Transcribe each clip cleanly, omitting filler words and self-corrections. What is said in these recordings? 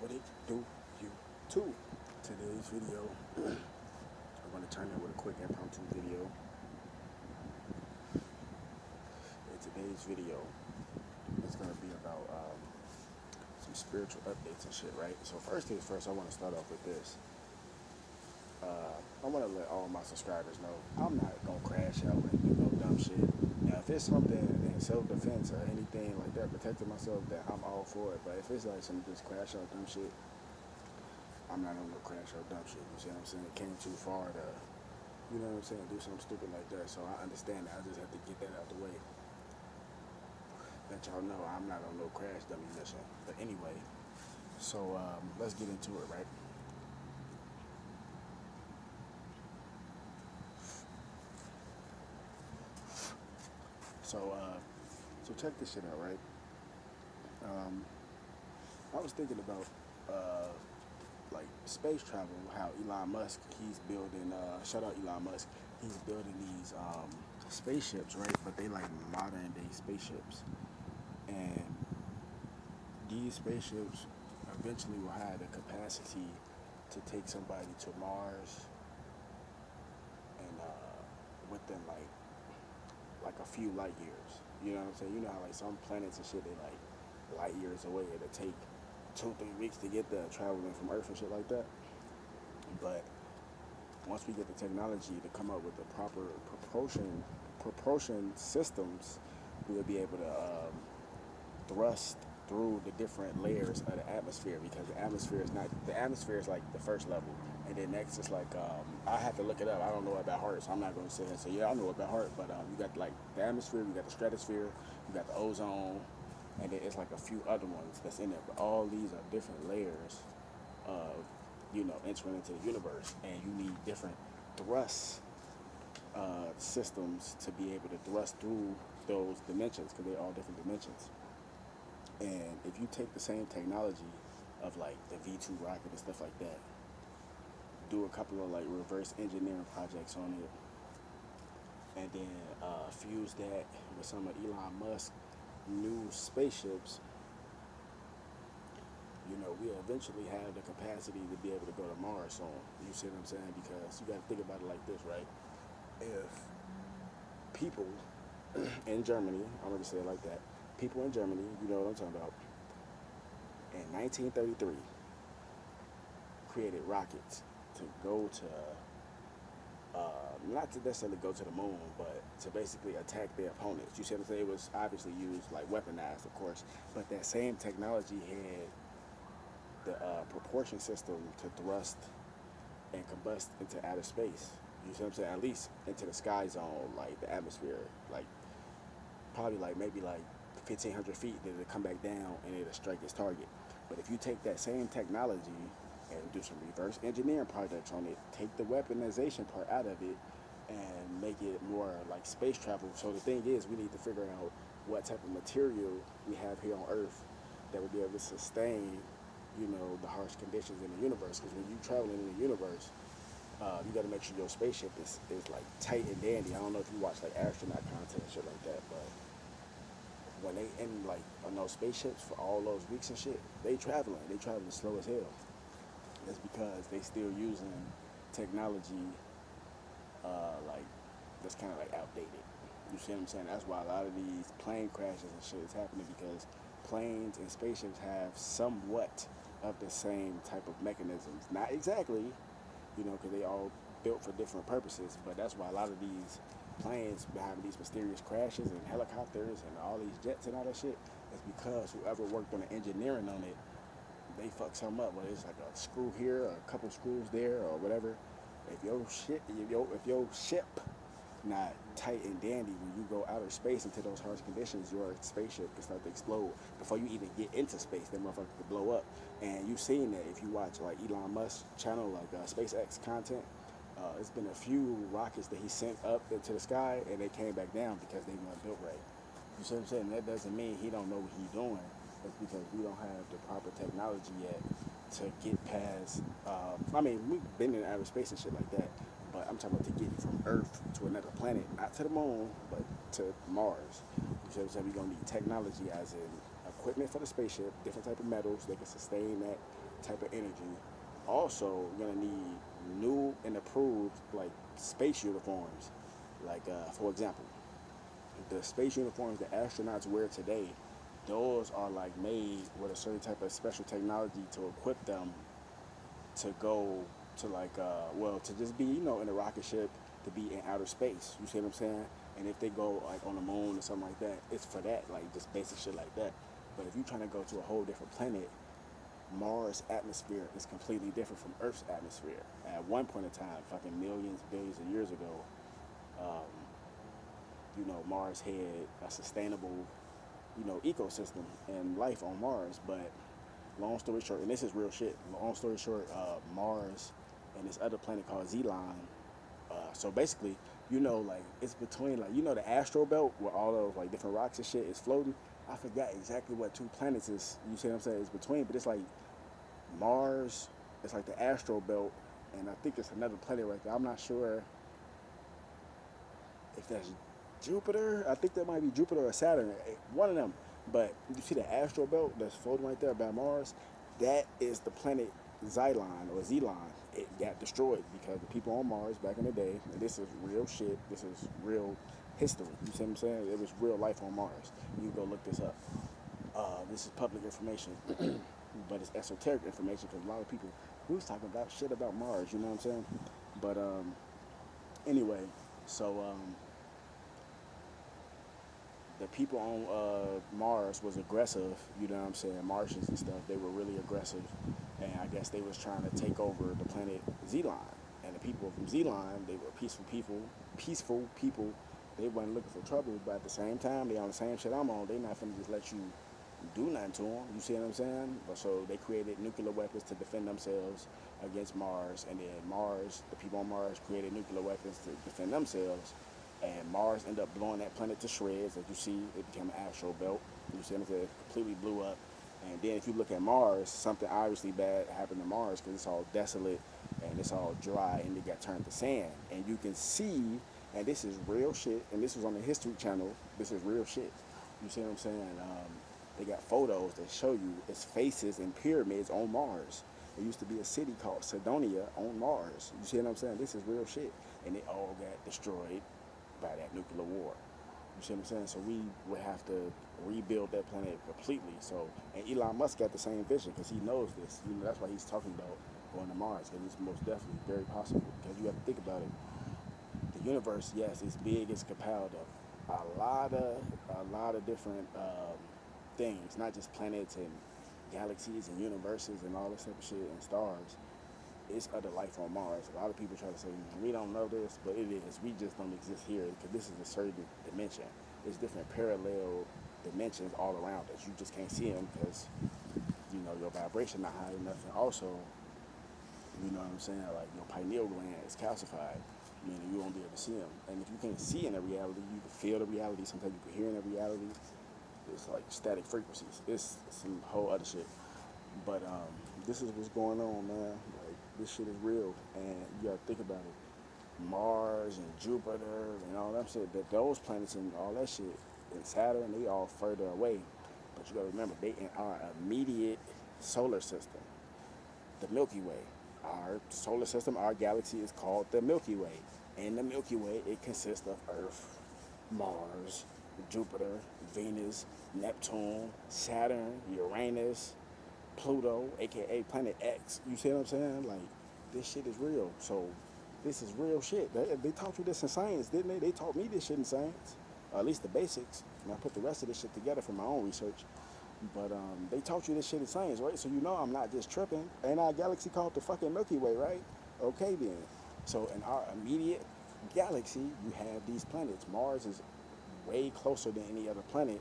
What it do, you too? Today's video, I'm going to turn in with a quick impromptu video. In today's video, it's going to be about some spiritual updates and shit, right? So first things first, I want to start off with this. I want to let all my subscribers know I'm not going to crash out and do no dumb shit. Now, if it's something in self-defense or anything like that, protecting myself, then I'm all for it. But if it's like some just crash out dumb shit, I'm not on no crash out dumb shit. You see what I'm saying? It came too far to, you know what I'm saying, do something stupid like that. So I understand that. I just have to get that out the way. Let y'all know I'm not on no crash dummy mission. But anyway, so let's get into it, right? So check this shit out, right? I was thinking about like space travel, how Elon Musk, he's building, shout out Elon Musk, he's building these spaceships, right? But they like modern day spaceships. And these spaceships eventually will have the capacity to take somebody to Mars and within like a few light years. You know what I'm saying? You know how like some planets and shit, they like light years away. It'll take 2-3 weeks to get there, traveling from Earth and shit like that. But once we get the technology to come up with the proper propulsion systems, we'll be able to thrust through the different layers of the atmosphere, because the atmosphere is like the first level, and then next is like I have to look it up. I don't know it by heart, so I'm not going to say it. So yeah, I know it by heart, but you got like the atmosphere, you got the stratosphere, you got the ozone, and then it's like a few other ones that's in there. But all these are different layers of, you know, entering into the universe, and you need different thrust systems to be able to thrust through those dimensions, because they're all different dimensions. And if you take the same technology of like the V2 rocket and stuff like that, do a couple of like reverse engineering projects on it, and then fuse that with some of Elon Musk's new spaceships, you know, we'll eventually have the capacity to be able to go to Mars soon. You see what I'm saying? Because you got to think about it like this, right? If people in Germany, I'm going to say it like that, people in Germany, you know what I'm talking about, in 1933, created rockets to go to, not to necessarily go to the moon, but to basically attack their opponents. You see what I'm saying? It was obviously used, like weaponized, of course, but that same technology had the propulsion system to thrust and combust into outer space. You see what I'm saying? At least into the sky zone, like the atmosphere, like probably like maybe like 1,500 feet, then it'll come back down and it'll strike its target. But if you take that same technology and do some reverse engineering projects on it, take the weaponization part out of it and make it more like space travel. So the thing is, we need to figure out what type of material we have here on Earth that would be able to sustain, you know, the harsh conditions in the universe. Because when you're traveling in the universe, you got to make sure your spaceship is like tight and dandy. I don't know if you watch like astronaut content and shit like that, but when they in like on those spaceships for all those weeks and shit, they traveling slow as hell. That's because they still using technology like that's kind of like outdated. You see what I'm saying? That's why a lot of these plane crashes and shit is happening, because planes and spaceships have somewhat of the same type of mechanisms. Not exactly, you know, because they all built for different purposes, but that's why a lot of these planes having these mysterious crashes, and helicopters and all these jets and all that shit, is because whoever worked on the engineering on it, they fuck something up, whether it's like a screw here or a couple screws there or whatever. If your ship not tight and dandy, when you go outer space into those harsh conditions, your spaceship can start to explode before you even get into space. That motherfucker could blow up. And you've seen that if you watch like Elon Musk's channel, like SpaceX content. It's been a few rockets that he sent up into the sky and they came back down because they weren't built right. You see what I'm saying? That doesn't mean he don't know what he's doing. It's because we don't have the proper technology yet to get past. I mean, we've been in outer space and shit like that, but I'm talking about to get from Earth to another planet, not to the moon, but to Mars. You see what I'm saying? We're gonna need technology, as in equipment for the spaceship, different type of metals that can sustain that type of energy. Also, you're gonna need new and approved like space uniforms. Like for example, the space uniforms that astronauts wear today, those are like made with a certain type of special technology to equip them to go to like well to just be in a rocket ship to be in outer space. You see what I'm saying? And if they go like on the moon or something like that, it's for that, like just basic shit like that. But if you're trying to go to a whole different planet, Mars' atmosphere is completely different from Earth's atmosphere. At one point in time, fucking millions, billions of years ago, um, Mars had a sustainable, ecosystem and life on Mars. But long story short, and this is real shit. Long story short, Mars and this other planet called Zelon. So basically, like it's between like the astral belt where all those like different rocks and shit is floating. I forgot exactly what two planets is. You see what I'm saying? It's between, but it's like Mars. It's like the astral belt, and I think it's another planet right there. I'm not sure if that's Jupiter. I think that might be Jupiter or Saturn, one of them. But you see the astral belt that's floating right there by Mars? That is the planet Xylon or Zelon. It got destroyed because the people on Mars back in the day, and this is real shit, this is real history. You see what I'm saying? It was real life on Mars. You can go look this up. This is public information, but it's esoteric information because a lot of people, we was talking about shit about Mars, you know what I'm saying? But anyway, so the people on Mars was aggressive, you know what I'm saying, Martians and stuff, they were really aggressive, and I guess they was trying to take over the planet Zelon, and the people from Zelon, they were peaceful people, they wasn't looking for trouble, but at the same time, they on the same shit I'm on, they not finna just let you do nothing to them, you see what I'm saying? But so they created nuclear weapons to defend themselves against Mars, and then Mars, the people on Mars created nuclear weapons to defend themselves, and Mars ended up blowing that planet to shreds. As you see, it became an astral belt. You see what I'm saying? It completely blew up. And then if you look at Mars, something obviously bad happened to Mars because it's all desolate and it's all dry and it got turned to sand. And you can see, and this is real shit, and this was on the History Channel, this is real shit. You see what I'm saying? They got photos that show you its faces and pyramids on Mars. There used to be a city called Sidonia on Mars. You see what I'm saying? This is real shit. And it all got destroyed by that nuclear war. You see what I'm saying? So we would have to rebuild that planet completely. So, and Elon Musk got the same vision because he knows this. That's why he's talking about going to Mars because it's most definitely very possible. Because you have to think about it. The universe, yes, it's big. It's compiled of a lot of different things, not just planets and galaxies and universes and all this type of shit and stars. It's other life on Mars. A lot of people try to say, we don't know this, but it is. We just don't exist here because this is a certain dimension. There's different parallel dimensions all around us. You just can't see them because, your vibration not high enough. And also, you know what I'm saying, like your pineal gland is calcified, meaning you won't be able to see them. And if you can't see in a reality, you can feel the reality. Sometimes you can hear in a reality. It's like static frequencies. It's some whole other shit. But this is what's going on, man. Like, this shit is real, and you gotta think about it. Mars and Jupiter and all that shit, that those planets and all that shit, and Saturn, they all further away. But you gotta remember, they in our immediate solar system, the Milky Way. Our solar system, our galaxy is called the Milky Way. In the Milky Way, it consists of Earth, Mars, Jupiter, Venus, Neptune, Saturn, Uranus, Pluto, aka Planet X. You see what I'm saying? Like, this shit is real. So, this is real shit. They taught you this in science, didn't they? They taught me this shit in science, or at least the basics. And I put the rest of this shit together from my own research. But they taught you this shit in science, right? So I'm not just tripping. Ain't our galaxy called the fucking Milky Way, right? Okay then. So in our immediate galaxy, you have these planets. Mars is way closer than any other planet.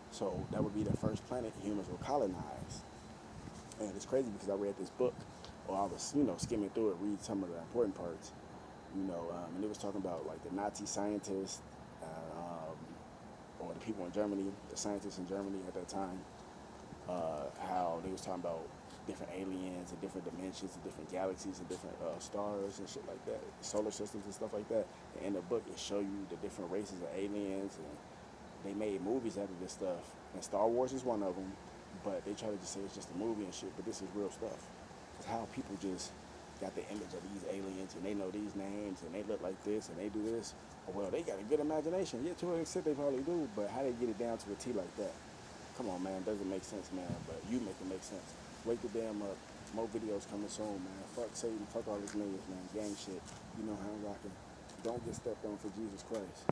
So that would be the first planet humans will colonize. And it's crazy because I read this book, or I was, skimming through it, read some of the important parts, and it was talking about like the Nazi scientists, or the people in Germany, the scientists in Germany at that time, how they was talking about different aliens and different dimensions and different galaxies and different stars and shit like that, solar systems and stuff like that. And in the book, it show you the different races of aliens, and they made movies out of this stuff. And Star Wars is one of them. but they try to just say it's just a movie and shit, but this is real stuff. It's how people just got the image of these aliens and they know these names and they look like this and they do this. Well, they got a good imagination. Yeah, to an extent they probably do, but how they get it down to a T like that? Come on, man, doesn't make sense, man, but you make it make sense. Wake the damn up. More videos coming soon, man. Fuck Satan, fuck all this millions, man. Gang shit. You know how I'm rocking. Don't get stepped on for Jesus Christ.